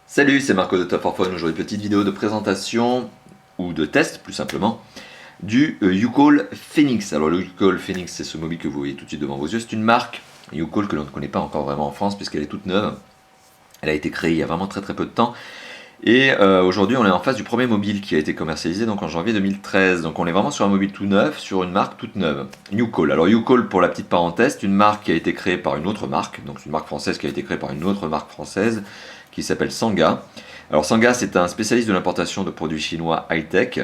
Salut, c'est Marco de Top for Phone. Aujourd'hui, petite vidéo de présentation ou de test, plus simplement, du YouCall Phoenix. Alors, le YouCall Phoenix, c'est ce mobile que vous voyez tout de suite devant vos yeux. C'est une marque YouCall que l'on ne connaît pas encore vraiment en France puisqu'elle est toute neuve. Elle a été créée il y a vraiment très peu de temps. Et aujourd'hui, on est en face du premier mobile qui a été commercialisé donc en janvier 2013. Donc, on est vraiment sur un mobile tout neuf, sur une marque toute neuve. YouCall. Alors, YouCall, pour la petite parenthèse, c'est une marque qui a été créée par une autre marque. Donc, c'est une marque française qui a été créée par une autre marque française qui s'appelle Sanga. Alors Sanga, c'est un spécialiste de l'importation de produits chinois high-tech,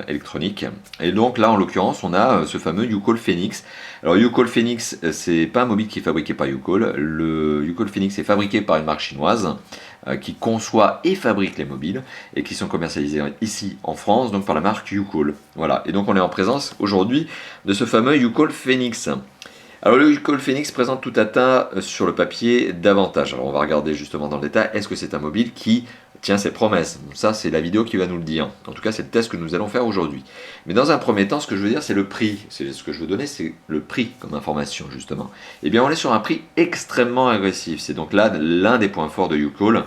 électroniques. Et donc là, en l'occurrence, on a ce fameux YouCall Phoenix. Alors YouCall Phoenix, c'est pas un mobile qui est fabriqué par YouCall. Le YouCall Phoenix est fabriqué par une marque chinoise qui conçoit et fabrique les mobiles et qui sont commercialisés ici en France, donc par la marque YouCall. Voilà. Et donc on est en présence aujourd'hui de ce fameux YouCall Phoenix. Alors le YouCall Phoenix présente tout à tas sur le papier d'avantages. Alors on va regarder justement dans le détail, est-ce que c'est un mobile qui tient ses promesses? Ça c'est la vidéo qui va nous le dire. En tout cas c'est le test que nous allons faire aujourd'hui. Mais dans un premier temps, ce que je veux dire c'est le prix. C'est ce que je veux donner, c'est le prix comme information justement. Eh bien on est sur un prix extrêmement agressif. C'est donc là l'un des points forts de YouCall,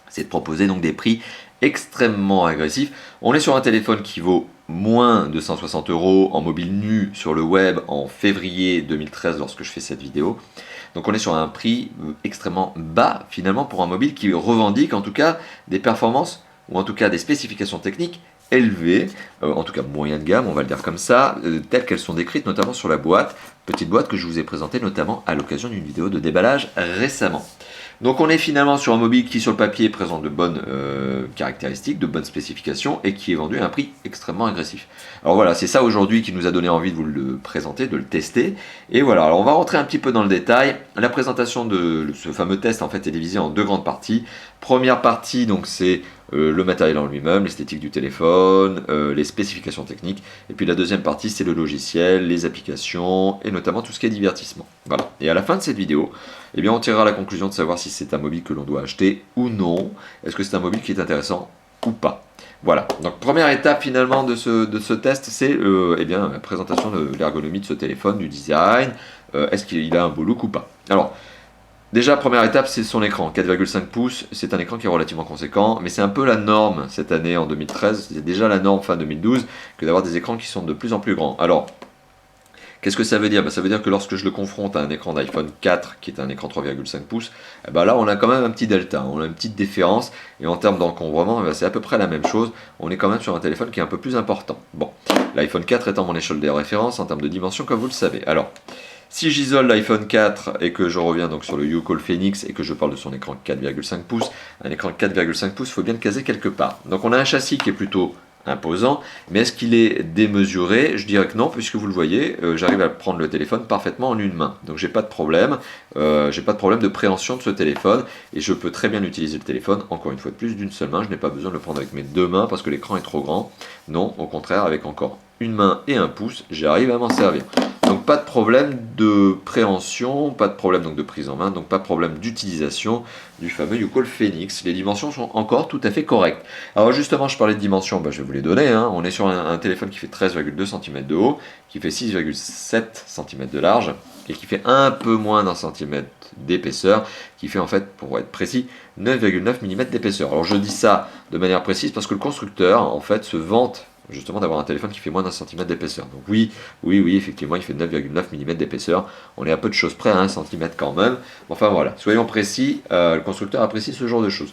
c'est de proposer donc des prix extrêmement agressifs. On est sur un téléphone qui vaut moins de 160 € en mobile nu sur le web en février 2013 lorsque je fais cette vidéo. Donc on est sur un prix extrêmement bas finalement pour un mobile qui revendique en tout cas des performances ou en tout cas des spécifications techniques élevées, en tout cas moyen de gamme, on va le dire comme ça, telles qu'elles sont décrites notamment sur la boîte, petite boîte que je vous ai présentée notamment à l'occasion d'une vidéo de déballage récemment. Donc on est finalement sur un mobile qui sur le papier présente de bonnes caractéristiques, de bonnes spécifications et qui est vendu à un prix extrêmement agressif. Alors voilà, c'est ça aujourd'hui qui nous a donné envie de vous le présenter, de le tester. Et voilà, alors on va rentrer un petit peu dans le détail. La présentation de ce fameux test en fait est divisée en deux grandes parties. Première partie, donc c'est le matériel en lui-même, l'esthétique du téléphone, les spécifications techniques. Et puis la deuxième partie, c'est le logiciel, les applications et notamment tout ce qui est divertissement. Voilà. Et à la fin de cette vidéo, eh bien, on tirera la conclusion de savoir si c'est un mobile que l'on doit acheter ou non. Est-ce que c'est un mobile qui est intéressant ou pas? Voilà. Donc première étape finalement de ce test, c'est eh bien, la présentation de l'ergonomie de ce téléphone, du design. Est-ce qu'il a un beau look ou pas? Alors, déjà, première étape, c'est son écran, 4,5 pouces, c'est un écran qui est relativement conséquent, mais c'est un peu la norme cette année en 2013, c'est déjà la norme fin 2012, que d'avoir des écrans qui sont de plus en plus grands. Alors, qu'est-ce que ça veut dire? Ça veut dire que lorsque je le confronte à un écran d'iPhone 4, qui est un écran 3,5 pouces, là on a quand même un petit delta, on a une petite différence, et en termes d'encombrement, c'est à peu près la même chose, on est quand même sur un téléphone qui est un peu plus important. Bon, l'iPhone 4 étant mon échelle de référence en termes de dimension, comme vous le savez. Alors, si j'isole l'iPhone 4 et que je reviens donc sur le YouCall Phoenix et que je parle de son écran 4,5 pouces, un écran 4,5 pouces, il faut bien le caser quelque part. Donc on a un châssis qui est plutôt imposant, mais est-ce qu'il est démesuré? Je dirais que non, puisque vous le voyez, j'arrive à prendre le téléphone parfaitement en une main. Donc j'ai pas de problème, de préhension de ce téléphone, et je peux très bien utiliser le téléphone, encore une fois de plus, d'une seule main. Je n'ai pas besoin de le prendre avec mes deux mains parce que l'écran est trop grand. Non, au contraire, avec encore une main et un pouce, j'arrive à m'en servir. Donc pas de problème de préhension, pas de problème donc de prise en main, donc pas de problème d'utilisation du fameux YouCall Phoenix. Les dimensions sont encore tout à fait correctes. Alors justement, je parlais de dimensions, je vais vous les donner. On est sur un téléphone qui fait 13,2 cm de haut, qui fait 6,7 cm de large, et qui fait un peu moins d'un centimètre d'épaisseur, qui fait en fait, pour être précis, 9,9 mm d'épaisseur. Alors je dis ça de manière précise parce que le constructeur en fait se vante justement d'avoir un téléphone qui fait moins d'un centimètre d'épaisseur. Donc oui, effectivement, il fait 9,9 mm d'épaisseur. On est à peu de choses près à 1 cm quand même. Enfin voilà, soyons précis, le constructeur apprécie ce genre de choses.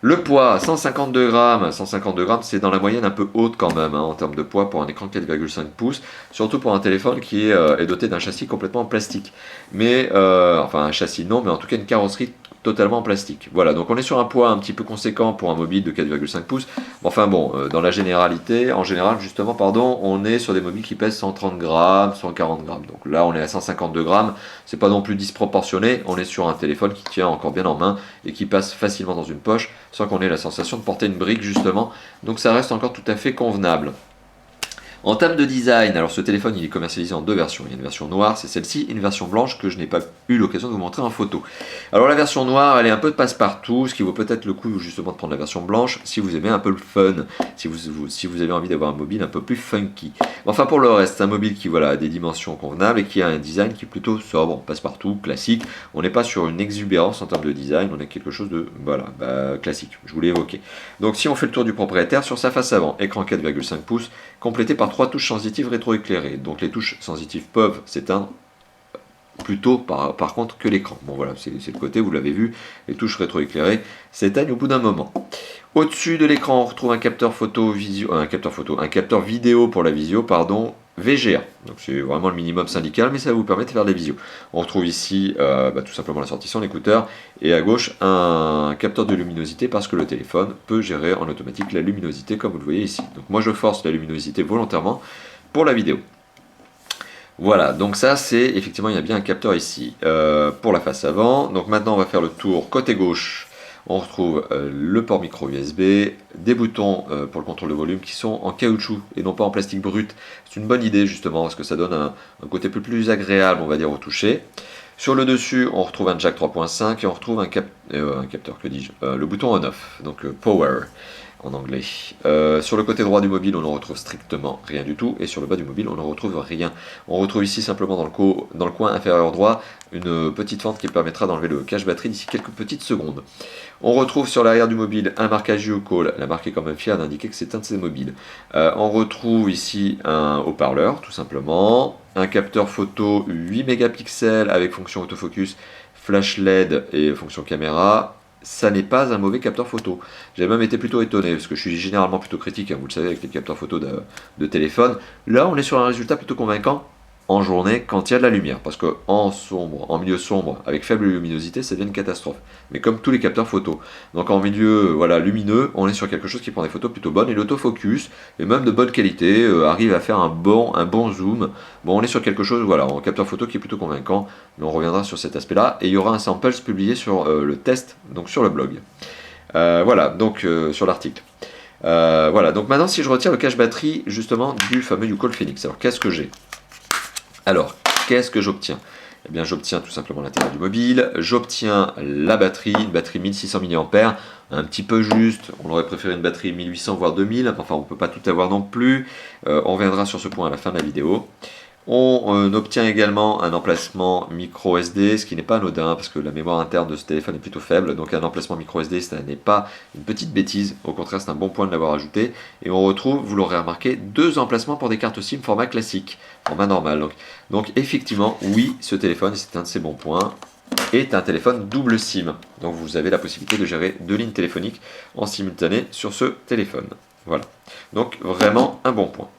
Le poids, 152 grammes. 152 grammes, c'est dans la moyenne un peu haute quand même, en termes de poids pour un écran 4,5 pouces, surtout pour un téléphone qui est doté d'un châssis complètement en plastique. Mais, enfin un châssis non, mais en tout cas une carrosserie totalement en plastique. Voilà, donc on est sur un poids un petit peu conséquent pour un mobile de 4,5 pouces. Enfin bon, dans la généralité, en général justement, on est sur des mobiles qui pèsent 130 grammes, 140 grammes. Donc là, on est à 152 grammes, c'est pas non plus disproportionné, on est sur un téléphone qui tient encore bien en main et qui passe facilement dans une poche, sans qu'on ait la sensation de porter une brique justement. Donc ça reste encore tout à fait convenable. En termes de design, alors ce téléphone il est commercialisé en deux versions. Il y a une version noire, c'est celle-ci, et une version blanche que je n'ai pas eu l'occasion de vous montrer en photo. Alors la version noire, elle est un peu de passe-partout, ce qui vaut peut-être le coup justement de prendre la version blanche si vous aimez un peu le fun, si vous avez envie d'avoir un mobile un peu plus funky. Enfin pour le reste, c'est un mobile qui voilà, a des dimensions convenables et qui a un design qui est plutôt sobre, passe-partout, classique. On n'est pas sur une exubérance en termes de design, on a quelque chose de voilà, classique, je vous l'ai évoqué. Donc si on fait le tour du propriétaire, sur sa face avant, écran 4,5 pouces, complété par 3 touches sensitives rétroéclairées. Donc les touches sensitives peuvent s'éteindre plutôt par contre que l'écran. Bon voilà, c'est le côté, vous l'avez vu, les touches rétroéclairées s'éteignent au bout d'un moment. Au-dessus de l'écran, on retrouve un capteur vidéo pour la visio, pardon, VGA. Donc c'est vraiment le minimum syndical, mais ça va vous permettre de faire des visios. On retrouve ici tout simplement la sortie son écouteur, et à gauche un capteur de luminosité parce que le téléphone peut gérer en automatique la luminosité comme vous le voyez ici. Donc moi je force la luminosité volontairement pour la vidéo. Voilà, donc ça c'est effectivement il y a bien un capteur ici pour la face avant. Donc maintenant on va faire le tour côté gauche. On retrouve le port micro USB, des boutons pour le contrôle de volume qui sont en caoutchouc et non pas en plastique brut. C'est une bonne idée justement parce que ça donne un côté plus agréable on va dire au toucher. Sur le dessus on retrouve un jack 3.5 et on retrouve un capteur, que dis-je, le bouton on-off, donc power en anglais. Sur le côté droit du mobile, on ne retrouve strictement rien du tout, et sur le bas du mobile, on ne retrouve rien. On retrouve ici simplement dans le coin inférieur droit une petite fente qui permettra d'enlever le cache batterie d'ici quelques petites secondes. On retrouve sur l'arrière du mobile un marquage YouCall, la marque est quand même fière d'indiquer que c'est un de ces mobiles. On retrouve ici un haut-parleur, tout simplement, un capteur photo 8 mégapixels avec fonction autofocus, flash LED et fonction caméra. Ça n'est pas un mauvais capteur photo. J'ai même été plutôt étonné, parce que je suis généralement plutôt critique, hein, vous le savez, avec les capteurs photo de téléphone. Là, on est sur un résultat plutôt convaincant en journée quand il y a de la lumière, parce qu'en sombre, en milieu sombre, avec faible luminosité, ça devient une catastrophe. Mais comme tous les capteurs photo. Donc en milieu voilà, lumineux, on est sur quelque chose qui prend des photos plutôt bonnes, et l'autofocus, et même de bonne qualité, arrive à faire un bon zoom. Bon, on est sur quelque chose, voilà, en capteur photo qui est plutôt convaincant, mais on reviendra sur cet aspect-là, et il y aura un samples publié sur le test, donc sur le blog. Voilà, donc sur l'article. Voilà, donc maintenant si je retire le cache batterie justement du fameux YouCall Phoenix, alors qu'est-ce que j'ai ? Alors, qu'est-ce que j'obtiens ? Eh bien, j'obtiens tout simplement l'intérieur du mobile, j'obtiens la batterie, une batterie 1600 mAh, un petit peu juste, on aurait préféré une batterie 1800 voire 2000, enfin on ne peut pas tout avoir non plus, on reviendra sur ce point à la fin de la vidéo. On obtient également un emplacement micro SD, ce qui n'est pas anodin parce que la mémoire interne de ce téléphone est plutôt faible, donc un emplacement micro SD, ce n'est pas une petite bêtise, au contraire c'est un bon point de l'avoir ajouté. Et on retrouve, vous l'aurez remarqué, deux emplacements pour des cartes SIM format classique, format normal. Donc effectivement, oui, ce téléphone, c'est un de ses bons points, est un téléphone double SIM. Donc vous avez la possibilité de gérer deux lignes téléphoniques en simultané sur ce téléphone. Voilà, donc vraiment un bon point.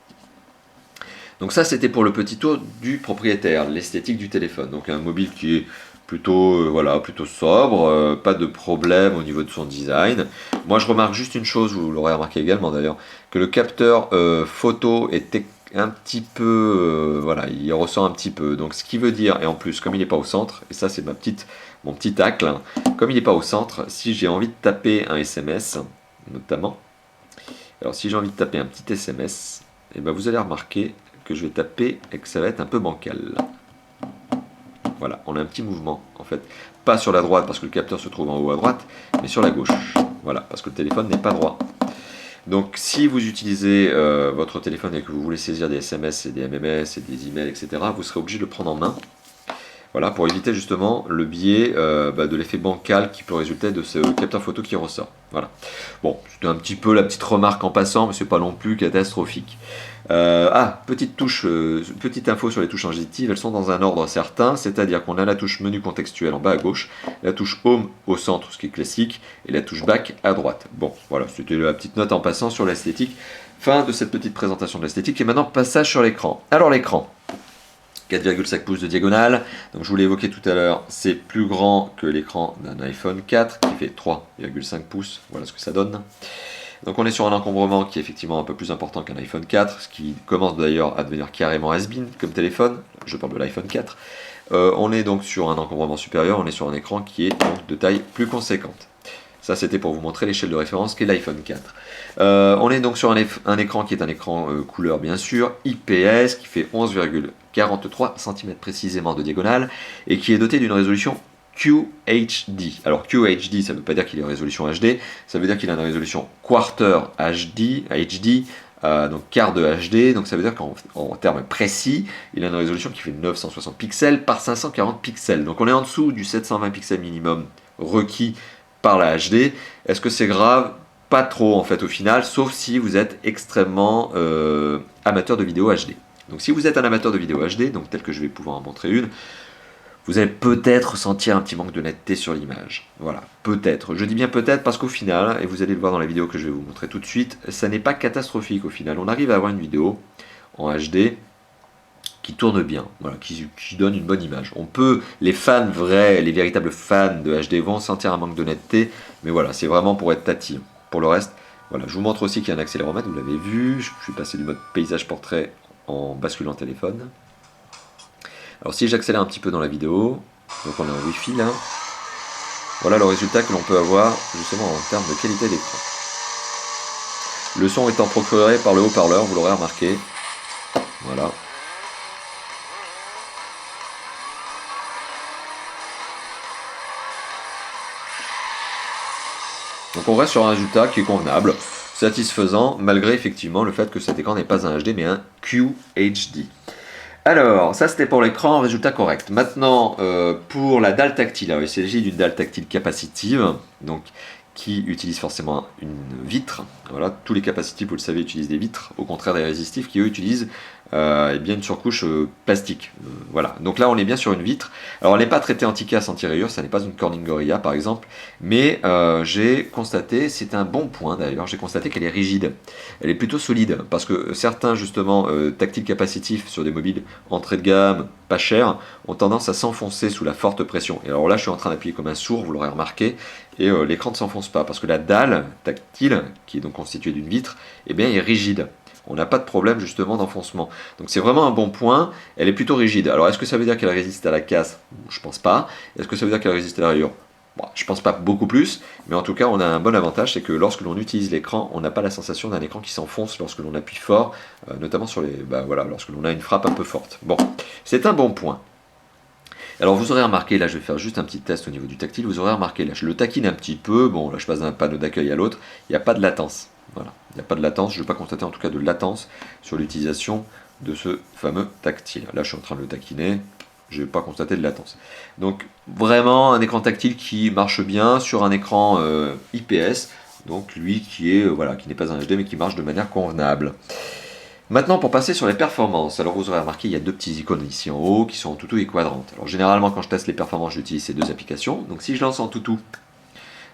Donc ça c'était pour le petit tour du propriétaire, l'esthétique du téléphone. Donc un mobile qui est plutôt, plutôt sobre, pas de problème au niveau de son design. Moi je remarque juste une chose, vous l'aurez remarqué également d'ailleurs, que le capteur photo est un petit peu, il ressort un petit peu. Donc ce qui veut dire, et en plus comme il n'est pas au centre, et ça c'est mon petit tacle, hein, comme il n'est pas au centre, si j'ai envie de taper un SMS, notamment, alors si j'ai envie de taper un petit SMS, et ben vous allez remarquer que je vais taper et que ça va être un peu bancal. Voilà, on a un petit mouvement en fait, pas sur la droite parce que le capteur se trouve en haut à droite, mais sur la gauche. Voilà, parce que le téléphone n'est pas droit. Donc si vous utilisez votre téléphone et que vous voulez saisir des SMS et des MMS et des emails, etc., vous serez obligé de le prendre en main. Voilà, pour éviter justement le biais de l'effet bancal qui peut résulter de ce capteur photo qui ressort. Voilà. Bon, c'était un petit peu la petite remarque en passant, mais c'est pas non plus catastrophique. Petite info sur les touches sensitives, elles sont dans un ordre certain, c'est-à-dire qu'on a la touche menu contextuel en bas à gauche, la touche home au centre, ce qui est classique, et la touche back à droite. Bon, voilà, c'était la petite note en passant sur l'esthétique. Fin de cette petite présentation de l'esthétique, et maintenant passage sur l'écran. Alors l'écran. 4,5 pouces de diagonale, donc je vous l'ai évoqué tout à l'heure, c'est plus grand que l'écran d'un iPhone 4 qui fait 3,5 pouces, voilà ce que ça donne. Donc on est sur un encombrement qui est effectivement un peu plus important qu'un iPhone 4, ce qui commence d'ailleurs à devenir carrément has-been comme téléphone, je parle de l'iPhone 4. On est donc sur un encombrement supérieur, on est sur un écran qui est donc de taille plus conséquente. Ça, c'était pour vous montrer l'échelle de référence qu'est l'iPhone 4. On est donc sur un écran qui est un écran couleur, bien sûr, IPS, qui fait 11,43 cm précisément de diagonale, et qui est doté d'une résolution QHD. Alors QHD, ça ne veut pas dire qu'il est en résolution HD, ça veut dire qu'il a une résolution quarter HD, donc quart de HD, donc ça veut dire qu'en termes précis, il a une résolution qui fait 960 pixels par 540 pixels. Donc on est en dessous du 720 pixels minimum requis par la HD. Est-ce que c'est grave? Pas trop en fait au final, sauf si vous êtes extrêmement amateur de vidéo HD. Donc si vous êtes un amateur de vidéo HD, donc tel que je vais pouvoir en montrer une, vous allez peut-être sentir un petit manque de netteté sur l'image. Voilà, peut-être. Je dis bien peut-être parce qu'au final, et vous allez le voir dans la vidéo que je vais vous montrer tout de suite, ça n'est pas catastrophique au final. On arrive à avoir une vidéo en HD qui tourne bien, voilà, qui donne une bonne image. On peut, les fans vrais, les véritables fans de HD vont sentir un manque de netteté, mais voilà, c'est vraiment pour être tatillon. Pour le reste, voilà, je vous montre aussi qu'il y a un accéléromètre, vous l'avez vu, je suis passé du mode paysage portrait en basculant téléphone. Alors si j'accélère un petit peu dans la vidéo, donc on est en Wi-Fi là, voilà le résultat que l'on peut avoir justement en termes de qualité d'écran. Le son étant procuré par le haut-parleur, vous l'aurez remarqué, voilà. Donc on reste sur un résultat qui est convenable, satisfaisant, malgré effectivement le fait que cet écran n'est pas un HD mais un QHD. Alors, ça c'était pour l'écran, résultat correct. Maintenant, pour la dalle tactile, alors, il s'agit d'une dalle tactile capacitive, donc qui utilise forcément une vitre. Voilà, tous les capacitifs, vous le savez, utilisent des vitres, au contraire des résistifs qui eux utilisent eh bien une surcouche plastique. Voilà, donc là on est bien sur une vitre. Alors elle n'est pas traitée anti-casse, anti-rayures, ça n'est pas une Corning Gorilla par exemple, mais j'ai constaté, c'est un bon point d'ailleurs, j'ai constaté qu'elle est rigide. Elle est plutôt solide, parce que certains justement tactiles capacitifs sur des mobiles entrée de gamme, pas chers, ont tendance à s'enfoncer sous la forte pression. Et alors là je suis en train d'appuyer comme un sourd, vous l'aurez remarqué, et l'écran ne s'enfonce pas, parce que la dalle tactile, qui est donc constituée d'une vitre, eh bien, est rigide. On n'a pas de problème justement d'enfoncement. Donc c'est vraiment un bon point, elle est plutôt rigide. Alors est-ce que ça veut dire qu'elle résiste à la casse? Je pense pas. Est-ce que ça veut dire qu'elle résiste à la rayure? Bon, je pense pas beaucoup plus, mais en tout cas on a un bon avantage, c'est que lorsque l'on utilise l'écran, on n'a pas la sensation d'un écran qui s'enfonce lorsque l'on appuie fort, notamment sur les, voilà, lorsque l'on a une frappe un peu forte. Bon, c'est un bon point. Alors vous aurez remarqué, là je vais faire juste un petit test au niveau du tactile, vous aurez remarqué, là je le taquine un petit peu, bon là je passe d'un panneau d'accueil à l'autre, il n'y a pas de latence. Voilà, il n'y a pas de latence, je ne vais pas constater en tout cas de latence sur l'utilisation de ce fameux tactile. Là je suis en train de le taquiner, je n'ai pas constaté de latence. Donc vraiment un écran tactile qui marche bien sur un écran IPS, donc lui qui est voilà, qui n'est pas un HD mais qui marche de manière convenable. Maintenant, pour passer sur les performances, alors vous aurez remarqué, il y a deux petits icônes ici en haut qui sont en toutou et quadrante. Alors généralement, quand je teste les performances, j'utilise ces deux applications. Donc si je lance en toutou,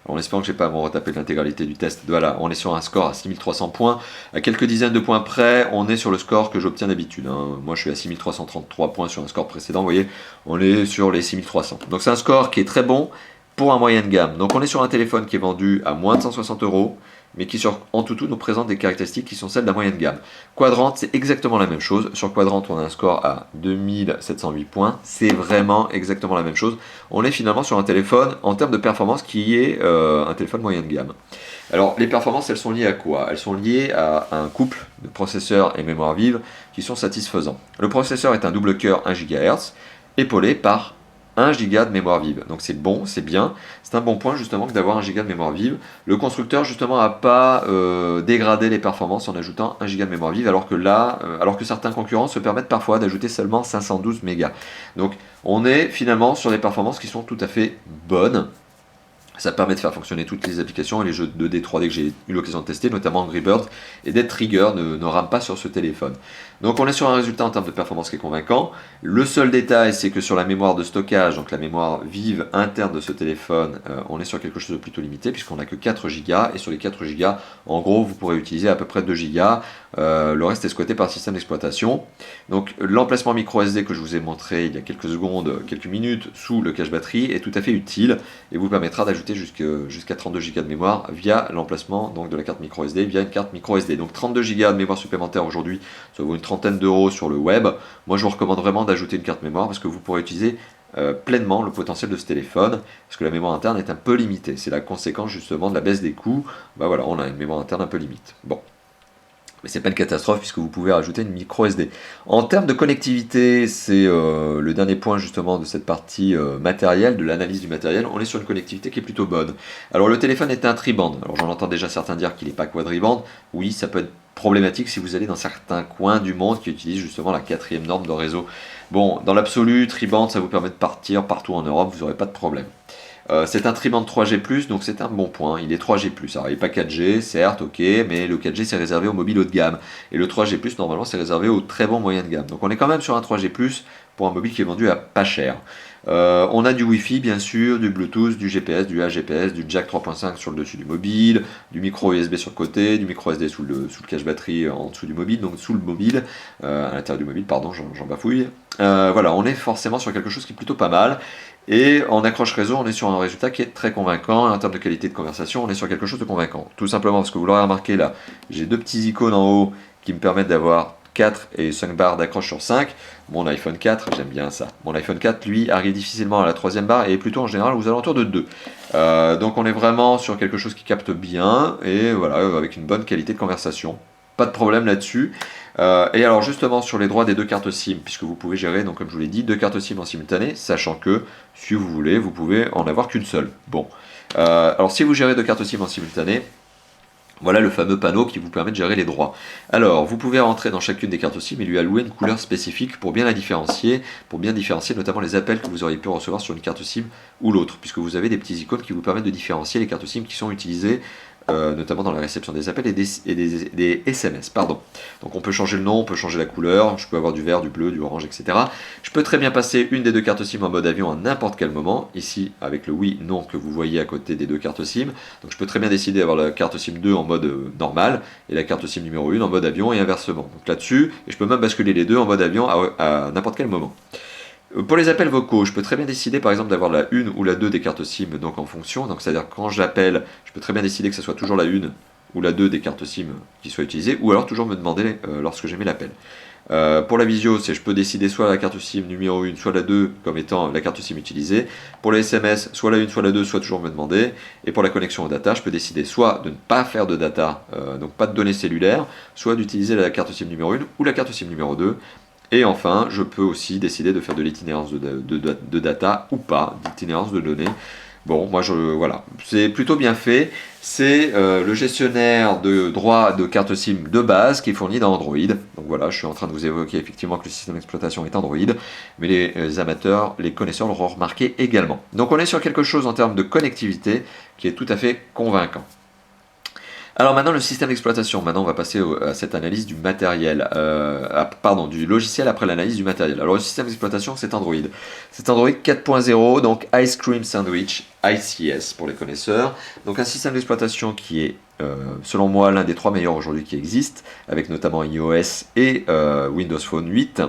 en espérant que je n'ai pas à me retaper l'intégralité du test, voilà, on est sur un score à 6300 points. À quelques dizaines de points près, on est sur le score que j'obtiens d'habitude. Moi, je suis à 6333 points sur un score précédent. Vous voyez, on est sur les 6300. Donc c'est un score qui est très bon pour un moyen de gamme. Donc on est sur un téléphone qui est vendu à moins de 160 €, mais qui sur Antutu nous présente des caractéristiques qui sont celles d'un moyen de gamme. Quadrante, c'est exactement la même chose. Sur Quadrante, on a un score à 2708 points. C'est vraiment exactement la même chose. On est finalement sur un téléphone, en termes de performance, qui est un téléphone moyen de gamme. Alors, les performances, elles sont liées à quoi? Elles sont liées à un couple de processeurs et mémoire vive qui sont satisfaisants. Le processeur est un double cœur 1 GHz, épaulé par 1 Go de mémoire vive. Donc c'est bon, c'est bien. C'est un bon point justement que d'avoir 1 Go de mémoire vive. Le constructeur justement n'a pas dégradé les performances en ajoutant 1 Go de mémoire vive, alors que là, alors que certains concurrents se permettent parfois d'ajouter seulement 512 mégas. Donc on est finalement sur des performances qui sont tout à fait bonnes. Ça permet de faire fonctionner toutes les applications et les jeux 2D, 3D que j'ai eu l'occasion de tester, notamment Angry Birds et Dead Trigger ne rament pas sur ce téléphone. Donc on est sur un résultat en termes de performance qui est convaincant. Le seul détail, c'est que sur la mémoire de stockage, donc la mémoire vive interne de ce téléphone, on est sur quelque chose de plutôt limité puisqu'on n'a que 4 Go et sur les 4 Go, en gros, vous pourrez utiliser à peu près 2 Go. Le reste est scoité par le système d'exploitation. Donc l'emplacement micro SD que je vous ai montré il y a quelques secondes, quelques minutes sous le cache batterie est tout à fait utile et vous permettra d'ajouter jusqu'à 32 Go de mémoire via l'emplacement de la carte micro SD via une carte micro SD. Donc 32 Go de mémoire supplémentaire aujourd'hui, ça vaut une trentaine d'euros sur le web. Moi je vous recommande vraiment d'ajouter une carte mémoire parce que vous pourrez utiliser pleinement le potentiel de ce téléphone, parce que la mémoire interne est un peu limitée. C'est la conséquence justement de la baisse des coûts. Bah voilà, on a une mémoire interne un peu limite. Bon. Mais c'est pas une catastrophe puisque vous pouvez rajouter une micro SD. En termes de connectivité, c'est le dernier point justement de cette partie matérielle, de l'analyse du matériel. On est sur une connectivité qui est plutôt bonne. Alors le téléphone est un tri-band. Alors j'en entends déjà certains dire qu'il n'est pas quadriband. Oui, ça peut être problématique si vous allez dans certains coins du monde qui utilisent justement la 4e norme de réseau. Bon, dans l'absolu, tri-band, ça vous permet de partir partout en Europe, vous n'aurez pas de problème. C'est un tri-band 3G+, donc c'est un bon point, il est 3G+. Alors il n'est pas 4G, certes, ok, mais le 4G c'est réservé aux mobiles haut de gamme. Et le 3G+, normalement, c'est réservé aux très bons moyens de gamme. Donc on est quand même sur un 3G+, pour un mobile qui est vendu à pas cher. On a du Wi-Fi, bien sûr, du Bluetooth, du GPS, du AGPS, du jack 3.5 sur le dessus du mobile, du micro USB sur le côté, du micro SD sous le cache batterie en dessous du mobile, donc sous le mobile, à l'intérieur du mobile, pardon, j'en bafouille. Voilà, on est forcément sur quelque chose qui est plutôt pas mal. Et en accroche réseau, on est sur un résultat qui est très convaincant. En termes de qualité de conversation, on est sur quelque chose de convaincant. Tout simplement parce que vous l'aurez remarqué là, j'ai 2 petits icônes en haut qui me permettent d'avoir 4 et 5 barres d'accroche sur 5. Mon iPhone 4, j'aime bien ça. Mon iPhone 4, lui, arrive difficilement à la 3e barre et est plutôt en général aux alentours de 2. Donc on est vraiment sur quelque chose qui capte bien et voilà, avec une bonne qualité de conversation. Pas de problème là-dessus. Et alors justement sur les droits des 2 cartes SIM, puisque vous pouvez gérer, donc comme je vous l'ai dit, 2 cartes SIM en simultané, sachant que si vous voulez, vous pouvez en avoir qu'une seule. Bon, alors si vous gérez 2 cartes SIM en simultané, voilà le fameux panneau qui vous permet de gérer les droits. Alors, vous pouvez rentrer dans chacune des cartes SIM et lui allouer une couleur spécifique pour bien la différencier, notamment les appels que vous auriez pu recevoir sur une carte SIM ou l'autre, puisque vous avez des petits icônes qui vous permettent de différencier les cartes SIM qui sont utilisées, notamment dans la réception des appels et des SMS. Pardon. Donc on peut changer le nom, on peut changer la couleur, je peux avoir du vert, du bleu, du orange, etc. Je peux très bien passer une des 2 cartes SIM en mode avion à n'importe quel moment, ici avec le oui, non que vous voyez à côté des 2 cartes SIM. Donc je peux très bien décider d'avoir la carte SIM 2 en mode normal et la carte SIM numéro 1 en mode avion et inversement. Donc là-dessus, et je peux même basculer les deux en mode avion à n'importe quel moment. Pour les appels vocaux, je peux très bien décider par exemple d'avoir la 1 ou la 2 des cartes SIM donc en fonction. Donc c'est-à-dire quand j'appelle, je peux très bien décider que ce soit toujours la 1 ou la 2 des cartes SIM qui soient utilisées, ou alors toujours me demander lorsque j'émets l'appel. Pour la visio, je peux décider soit la carte SIM numéro 1, soit la 2 comme étant la carte SIM utilisée. Pour les SMS, soit la 1, soit la 2, soit toujours me demander. Et pour la connexion au data, je peux décider soit de ne pas faire de data, donc pas de données cellulaires, soit d'utiliser la carte SIM numéro 1 ou la carte SIM numéro 2. Et enfin, je peux aussi décider de faire de l'itinérance de data ou pas, d'itinérance de données. Bon, moi, voilà, c'est plutôt bien fait. C'est le gestionnaire de droits de carte SIM de base qui est fourni dans Android. Donc voilà, je suis en train de vous évoquer effectivement que le système d'exploitation est Android, mais les amateurs, les connaisseurs l'auront remarqué également. Donc on est sur quelque chose en termes de connectivité qui est tout à fait convaincant. Alors maintenant le système d'exploitation, maintenant on va passer à cette analyse du matériel, du logiciel après l'analyse du matériel. Alors le système d'exploitation c'est Android. C'est Android 4.0, donc Ice Cream Sandwich, ICS pour les connaisseurs. Donc un système d'exploitation qui est selon moi l'un des 3 meilleurs aujourd'hui qui existent, avec notamment iOS et Windows Phone 8.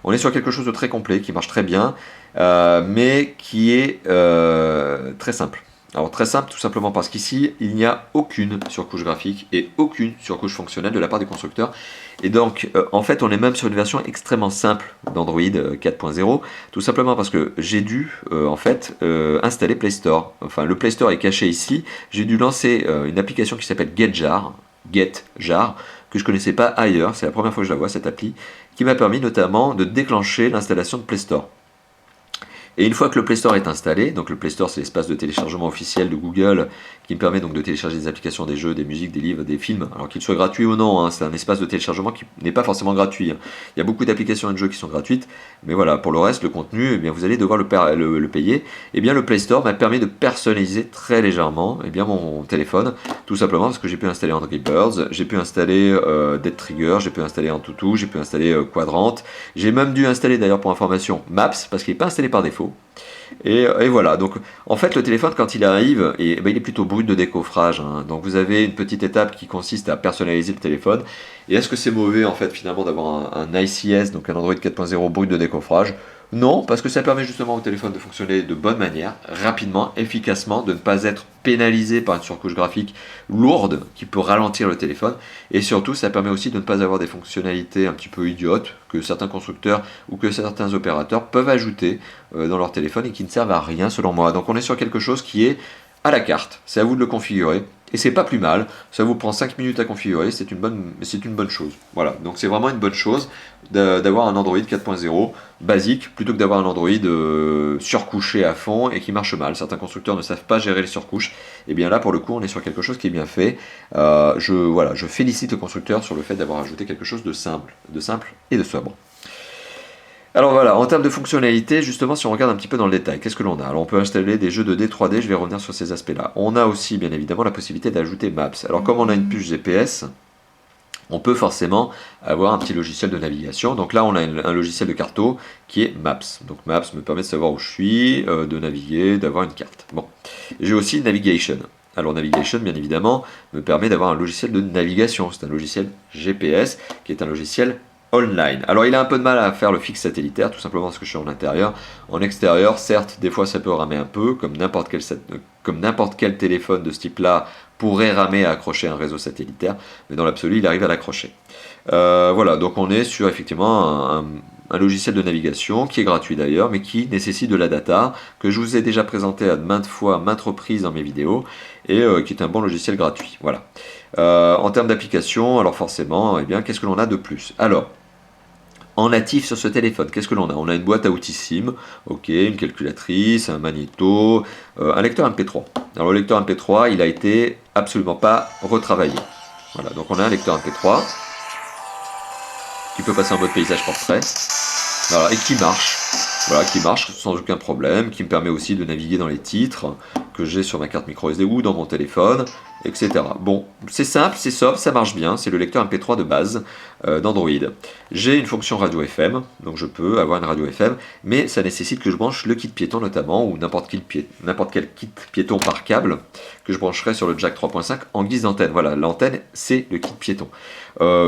On est sur quelque chose de très complet, qui marche très bien, mais qui est très simple. Alors très simple, tout simplement parce qu'ici, il n'y a aucune surcouche graphique et aucune surcouche fonctionnelle de la part des constructeurs. Et donc, en fait, on est même sur une version extrêmement simple d'Android 4.0, tout simplement parce que j'ai dû, installer Play Store. Enfin, le Play Store est caché ici. J'ai dû lancer une application qui s'appelle GetJar, que je ne connaissais pas ailleurs. C'est la première fois que je la vois, cette appli, qui m'a permis notamment de déclencher l'installation de Play Store. Et une fois que le Play Store est installé, donc le Play Store c'est l'espace de téléchargement officiel de Google qui me permet donc de télécharger des applications, des jeux, des musiques, des livres, des films, alors qu'ils soient gratuits ou non, hein, c'est un espace de téléchargement qui n'est pas forcément gratuit. Hein. Il y a beaucoup d'applications et de jeux qui sont gratuites, mais voilà, pour le reste, le contenu, eh bien, vous allez devoir le payer. Et bien le Play Store m'a permis de personnaliser très légèrement mon téléphone, tout simplement parce que j'ai pu installer Angry Birds, j'ai pu installer Dead Trigger, j'ai pu installer Antutu, j'ai pu installer Quadrant, j'ai même dû installer d'ailleurs pour information Maps, parce qu'il n'est pas installé par défaut. Et voilà, donc en fait le téléphone quand il arrive, il est plutôt brut de décoffrage, hein. Donc vous avez une petite étape qui consiste à personnaliser le téléphone. Et est-ce que c'est mauvais en fait finalement d'avoir un ICS, donc un Android 4.0 brut de décoffrage? Non, parce que ça permet justement au téléphone de fonctionner de bonne manière, rapidement, efficacement, de ne pas être pénalisé par une surcouche graphique lourde qui peut ralentir le téléphone. Et surtout, ça permet aussi de ne pas avoir des fonctionnalités un petit peu idiotes que certains constructeurs ou que certains opérateurs peuvent ajouter dans leur téléphone et qui ne servent à rien selon moi. Donc on est sur quelque chose qui est à la carte. C'est à vous de le configurer. Et c'est pas plus mal, ça vous prend 5 minutes à configurer, c'est une bonne chose. Voilà, donc c'est vraiment une bonne chose d'avoir un Android 4.0 basique, plutôt que d'avoir un Android surcouché à fond et qui marche mal. Certains constructeurs ne savent pas gérer les surcouches. Et bien là, pour le coup, on est sur quelque chose qui est bien fait. Je félicite le constructeur sur le fait d'avoir ajouté quelque chose de simple et de sobre. Alors voilà, en termes de fonctionnalité, justement, si on regarde un petit peu dans le détail, qu'est-ce que l'on a? Alors on peut installer des jeux 2D, 3D, je vais revenir sur ces aspects-là. On a aussi, bien évidemment, la possibilité d'ajouter Maps. Alors comme on a une puce GPS, on peut forcément avoir un petit logiciel de navigation. Donc là, on a un logiciel de carto qui est Maps. Donc Maps me permet de savoir où je suis, de naviguer, d'avoir une carte. Bon, j'ai aussi Navigation. Alors Navigation, bien évidemment, me permet d'avoir un logiciel de navigation. C'est un logiciel GPS qui est un logiciel online. Alors il a un peu de mal à faire le fixe satellitaire, tout simplement parce que je suis en intérieur. En extérieur, certes, des fois ça peut ramer un peu, comme n'importe quel téléphone de ce type-là pourrait ramer à accrocher un réseau satellitaire, mais dans l'absolu, il arrive à l'accrocher. Voilà, donc on est sur effectivement un logiciel de navigation qui est gratuit d'ailleurs, mais qui nécessite de la data, que je vous ai déjà présenté à maintes fois, maintes reprises dans mes vidéos, et qui est un bon logiciel gratuit. Voilà. En termes d'application, alors forcément, eh bien, qu'est-ce que l'on a de plus? Alors, en natif sur ce téléphone, qu'est-ce que l'on a? On a une boîte à outils SIM, ok, une calculatrice, un magnéto, un lecteur MP3. Alors le lecteur MP3, il a été absolument pas retravaillé. Voilà, donc on a un lecteur MP3 qui peut passer en mode paysage portrait, voilà, et qui marche sans aucun problème, qui me permet aussi de naviguer dans les titres que j'ai sur ma carte micro SD ou dans mon téléphone, etc. Bon, c'est simple, c'est sobre, ça marche bien, c'est le lecteur MP3 de base d'Android. J'ai une fonction radio FM, donc je peux avoir une radio FM, mais ça nécessite que je branche le kit piéton notamment, ou n'importe quel kit piéton par câble, que je brancherai sur le jack 3.5 en guise d'antenne. Voilà, l'antenne, c'est le kit piéton.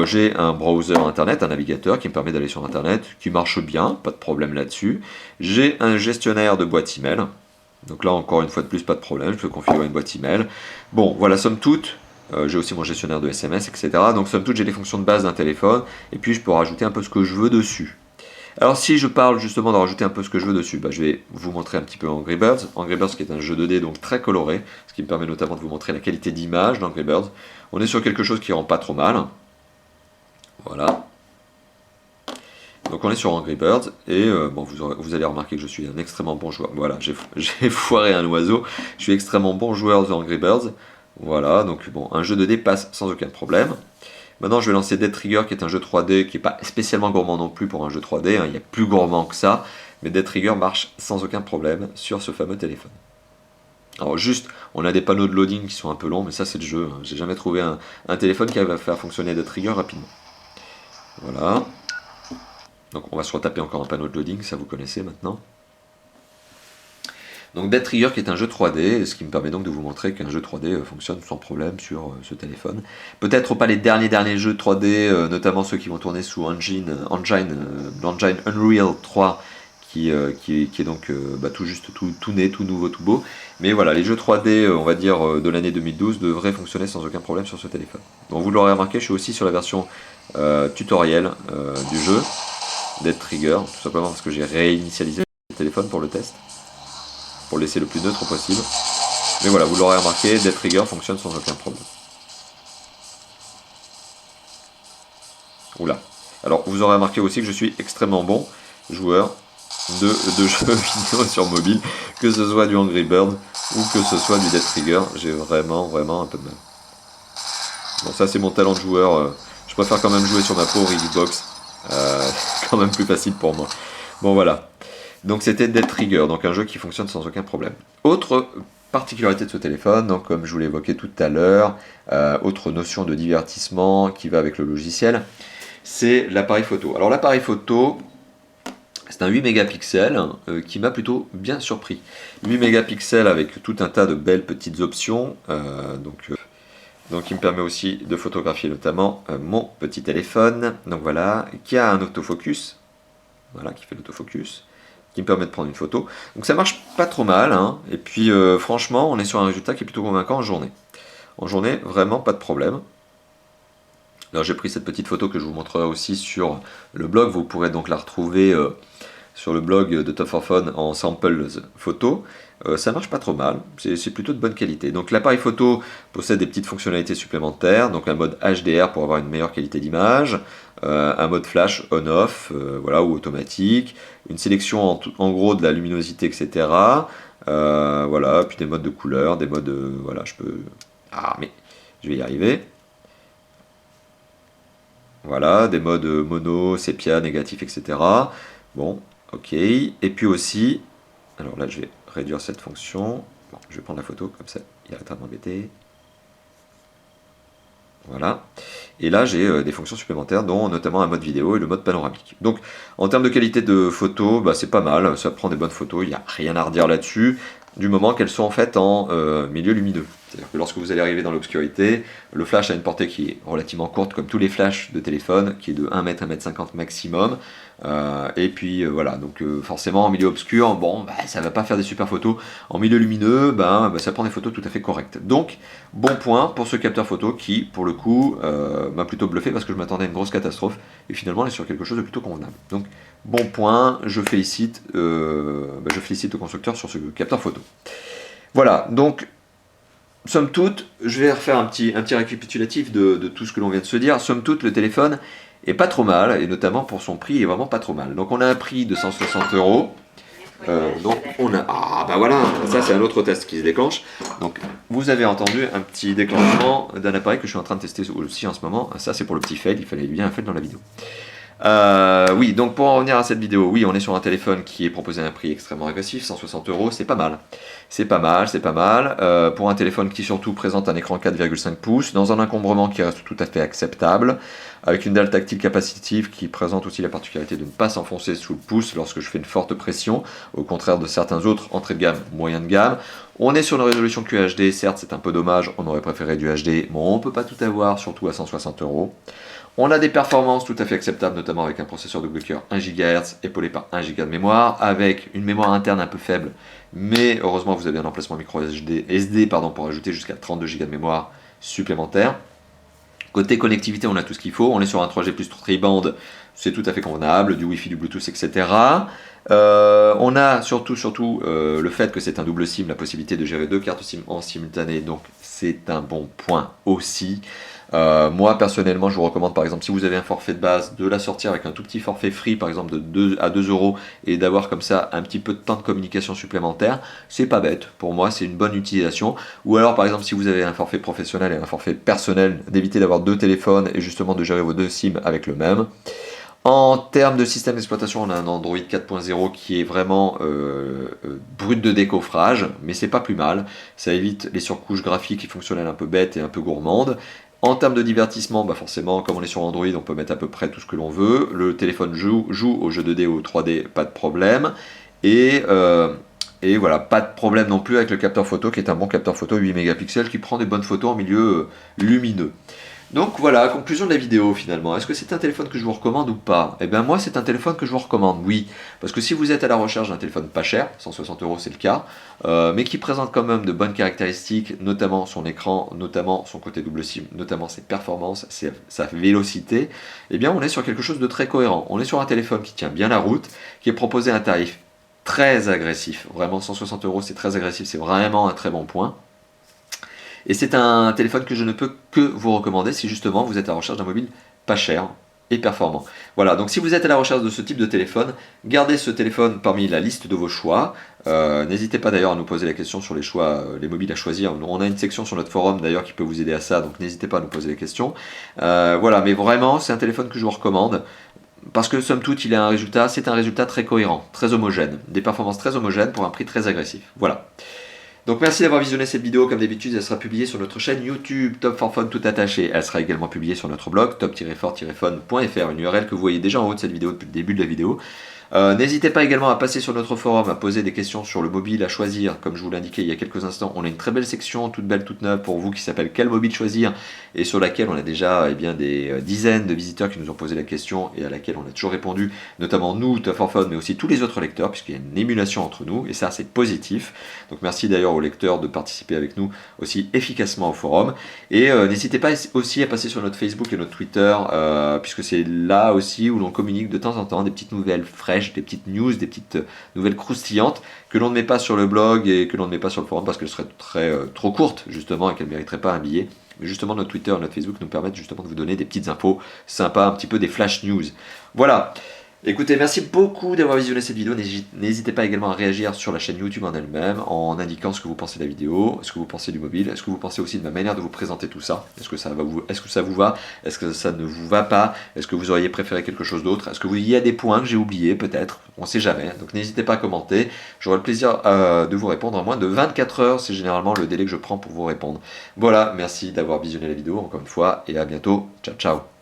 J'ai un browser internet, un navigateur qui me permet d'aller sur internet, qui marche bien, pas de problème là-dessus. J'ai un gestionnaire de boîte email. Donc là, encore une fois de plus, pas de problème, je peux configurer une boîte email. Bon, voilà, somme toute, j'ai aussi mon gestionnaire de SMS, etc. Donc somme toute, j'ai les fonctions de base d'un téléphone, et puis je peux rajouter un peu ce que je veux dessus. Alors si je parle justement de rajouter un peu ce que je veux dessus, je vais vous montrer un petit peu Angry Birds. Angry Birds qui est un jeu 2D donc très coloré, ce qui me permet notamment de vous montrer la qualité d'image d'Angry Birds. On est sur quelque chose qui rend pas trop mal. Voilà. Donc on est sur Angry Birds, et bon, vous allez remarquer que je suis un extrêmement bon joueur. Voilà, j'ai foiré un oiseau, je suis extrêmement bon joueur de Angry Birds. Voilà, donc bon, un jeu 2D passe sans aucun problème. Maintenant je vais lancer Dead Trigger qui est un jeu 3D qui n'est pas spécialement gourmand non plus pour un jeu 3D, hein, il y a plus gourmand que ça, mais Dead Trigger marche sans aucun problème sur ce fameux téléphone. Alors juste, on a des panneaux de loading qui sont un peu longs, mais ça c'est le jeu, hein. J'ai jamais trouvé un téléphone qui arrive à faire fonctionner Dead Trigger rapidement. Voilà. Donc on va se retaper encore un panneau de loading, ça vous connaissez maintenant. Donc Dead Trigger qui est un jeu 3D, ce qui me permet donc de vous montrer qu'un jeu 3D fonctionne sans problème sur ce téléphone. Peut-être pas les derniers jeux 3D, notamment ceux qui vont tourner sous l'engine Unreal 3, qui est donc tout juste tout né, tout nouveau, tout beau. Mais voilà, les jeux 3D, on va dire, de l'année 2012 devraient fonctionner sans aucun problème sur ce téléphone. Donc vous l'aurez remarqué, je suis aussi sur la version tutoriel du jeu. Dead Trigger, tout simplement parce que j'ai réinitialisé le téléphone pour le test, pour le laisser le plus neutre possible. Mais voilà, vous l'aurez remarqué, Dead Trigger fonctionne sans aucun problème. Oula. Alors, vous aurez remarqué aussi que je suis extrêmement bon joueur de jeux vidéo sur mobile, que ce soit du Angry Bird ou que ce soit du Dead Trigger, j'ai vraiment un peu de mal. Bon, ça c'est mon talent de joueur, je préfère quand même jouer sur ma pauvre Xbox. Quand même plus facile pour moi. Bon voilà, donc c'était Dead Trigger, donc un jeu qui fonctionne sans aucun problème. Autre particularité de ce téléphone, donc comme je vous l'ai évoqué tout à l'heure, autre notion de divertissement qui va avec le logiciel, c'est l'appareil photo. Alors l'appareil photo, c'est un 8 mégapixels qui m'a plutôt bien surpris. 8 mégapixels avec tout un tas de belles petites options, donc il me permet aussi de photographier notamment mon petit téléphone, donc voilà, qui a un autofocus, voilà, qui fait l'autofocus, qui me permet de prendre une photo. Donc ça marche pas trop mal, hein. Et puis franchement, on est sur un résultat qui est plutôt convaincant en journée. En journée, vraiment pas de problème. Alors j'ai pris cette petite photo que je vous montrerai aussi sur le blog. Vous pourrez donc la retrouver sur le blog de Top for Phone en samples photo. Ça marche pas trop mal, c'est plutôt de bonne qualité. Donc l'appareil photo possède des petites fonctionnalités supplémentaires, donc un mode HDR pour avoir une meilleure qualité d'image, un mode flash on-off, voilà, ou automatique, une sélection en gros de la luminosité, etc. Voilà, puis des modes de couleur, des modes, voilà, je peux... Ah mais je vais y arriver. Voilà, des modes mono, sépia, négatif, etc. Bon, ok. Et puis aussi, alors là je vais réduire cette fonction. Bon, je vais prendre la photo, comme ça il arrêtera de m'embêter. Voilà. Et là j'ai des fonctions supplémentaires, dont notamment un mode vidéo et le mode panoramique. Donc en termes de qualité de photo, bah, c'est pas mal, ça prend des bonnes photos, il n'y a rien à redire là-dessus, du moment qu'elles sont faites en milieu lumineux. C'est-à-dire que lorsque vous allez arriver dans l'obscurité, le flash a une portée qui est relativement courte, comme tous les flashs de téléphone, qui est de 1 mètre, 1 mètre 50 maximum. Et puis voilà, donc forcément en milieu obscur, bon, bah, ça va pas faire des super photos. En milieu lumineux, bah, ça prend des photos tout à fait correctes. Donc, bon point pour ce capteur photo qui, pour le coup, m'a plutôt bluffé parce que je m'attendais à une grosse catastrophe. Et finalement, on est sur quelque chose de plutôt convenable. Donc, bon point, je félicite le constructeur sur ce capteur photo. Voilà, donc somme toute, je vais refaire un petit récapitulatif de tout ce que l'on vient de se dire. Somme toute, le téléphone est pas trop mal, et notamment pour son prix, il est vraiment pas trop mal. Donc on a un prix de 160 €. Donc on a... Ah bah voilà, ça c'est un autre test qui se déclenche. Donc vous avez entendu un petit déclenchement d'un appareil que je suis en train de tester aussi en ce moment. Ça c'est pour le petit fail, il fallait bien un fail dans la vidéo. Oui, donc pour en revenir à cette vidéo, oui, on est sur un téléphone qui est proposé à un prix extrêmement agressif, 160 €, c'est pas mal. C'est pas mal, c'est pas mal. Pour un téléphone qui surtout présente un écran 4,5 pouces, dans un encombrement qui reste tout à fait acceptable, avec une dalle tactile capacitive qui présente aussi la particularité de ne pas s'enfoncer sous le pouce lorsque je fais une forte pression, au contraire de certains autres entrées de gamme, moyen de gamme. On est sur une résolution QHD, certes c'est un peu dommage, on aurait préféré du HD, mais on ne peut pas tout avoir, surtout à 160 €. On a des performances tout à fait acceptables, notamment avec un processeur double cœur 1 GHz, épaulé par 1 Go de mémoire, avec une mémoire interne un peu faible, mais heureusement vous avez un emplacement micro SD pour ajouter jusqu'à 32 Go de mémoire supplémentaire. Côté connectivité, on a tout ce qu'il faut, on est sur un 3G plus tri-band, c'est tout à fait convenable, du Wi-Fi, du Bluetooth, etc. On a surtout le fait que c'est un double SIM, la possibilité de gérer deux cartes SIM en simultané, donc c'est un bon point aussi. Moi personnellement je vous recommande par exemple si vous avez un forfait de base de la sortir avec un tout petit forfait free par exemple de 2 à 2 € et d'avoir comme ça un petit peu de temps de communication supplémentaire, c'est pas bête, pour moi c'est une bonne utilisation. Ou alors par exemple si vous avez un forfait professionnel et un forfait personnel, d'éviter d'avoir deux téléphones et justement de gérer vos deux SIM avec le même. En termes de système d'exploitation, on a un Android 4.0 qui est vraiment brut de décoffrage, mais c'est pas plus mal. Ça évite les surcouches graphiques et fonctionnelles un peu bêtes et un peu gourmandes. En termes de divertissement, bah forcément, comme on est sur Android, on peut mettre à peu près tout ce que l'on veut. Le téléphone joue aux jeux 2D ou 3D, pas de problème. Et voilà, pas de problème non plus avec le capteur photo, qui est un bon capteur photo 8 mégapixels, qui prend des bonnes photos en milieu lumineux. Donc voilà, conclusion de la vidéo finalement. Est-ce que c'est un téléphone que je vous recommande ou pas? Eh bien moi c'est un téléphone que je vous recommande, oui. Parce que si vous êtes à la recherche d'un téléphone pas cher, 160 € c'est le cas, mais qui présente quand même de bonnes caractéristiques, notamment son écran, notamment son côté double SIM, notamment ses performances, sa vélocité, eh bien on est sur quelque chose de très cohérent. On est sur un téléphone qui tient bien la route, qui est proposé à un tarif très agressif. Vraiment 160 € c'est très agressif, c'est vraiment un très bon point. Et c'est un téléphone que je ne peux que vous recommander si justement vous êtes à la recherche d'un mobile pas cher et performant. Voilà, donc si vous êtes à la recherche de ce type de téléphone, gardez ce téléphone parmi la liste de vos choix. N'hésitez pas d'ailleurs à nous poser la question sur les choix, les mobiles à choisir. On a une section sur notre forum d'ailleurs qui peut vous aider à ça, donc n'hésitez pas à nous poser les questions. Voilà, mais vraiment c'est un téléphone que je vous recommande. Parce que somme toute, c'est un résultat très cohérent, très homogène, des performances très homogènes pour un prix très agressif. Voilà. Donc merci d'avoir visionné cette vidéo, comme d'habitude elle sera publiée sur notre chaîne YouTube Top for Phone tout attaché. Elle sera également publiée sur notre blog top-for-phone.fr, une URL que vous voyez déjà en haut de cette vidéo depuis le début de la vidéo. N'hésitez pas également à passer sur notre forum, à poser des questions sur le mobile à choisir. Comme je vous l'indiquais il y a quelques instants, on a une très belle section, toute belle, toute neuve pour vous, qui s'appelle Quel mobile choisir, et sur laquelle on a déjà des dizaines de visiteurs qui nous ont posé la question et à laquelle on a toujours répondu, notamment nous, Tough for Fun, mais aussi tous les autres lecteurs, puisqu'il y a une émulation entre nous, et ça c'est positif. Donc merci d'ailleurs aux lecteurs de participer avec nous aussi efficacement au forum. Et n'hésitez pas aussi à passer sur notre Facebook et notre Twitter, puisque c'est là aussi où l'on communique de temps en temps des petites nouvelles fraîches, des petites news, des petites nouvelles croustillantes que l'on ne met pas sur le blog et que l'on ne met pas sur le forum parce qu'elles seraient trop courtes justement et qu'elles ne mériteraient pas un billet. Mais justement notre Twitter et notre Facebook nous permettent justement de vous donner des petites infos sympas, un petit peu des flash news. Voilà. Écoutez, merci beaucoup d'avoir visionné cette vidéo. N'hésitez pas également à réagir sur la chaîne YouTube en elle-même en indiquant ce que vous pensez de la vidéo, ce que vous pensez du mobile, est-ce que vous pensez aussi de ma manière de vous présenter tout ça. Est-ce que ça vous va? Est-ce que ça ne vous va pas? Est-ce que vous auriez préféré quelque chose d'autre? Est-ce que il y a des points que j'ai oubliés peut-être? On ne sait jamais. Donc n'hésitez pas à commenter. J'aurai le plaisir de vous répondre en moins de 24 heures. C'est généralement le délai que je prends pour vous répondre. Voilà, merci d'avoir visionné la vidéo encore une fois et à bientôt. Ciao, ciao.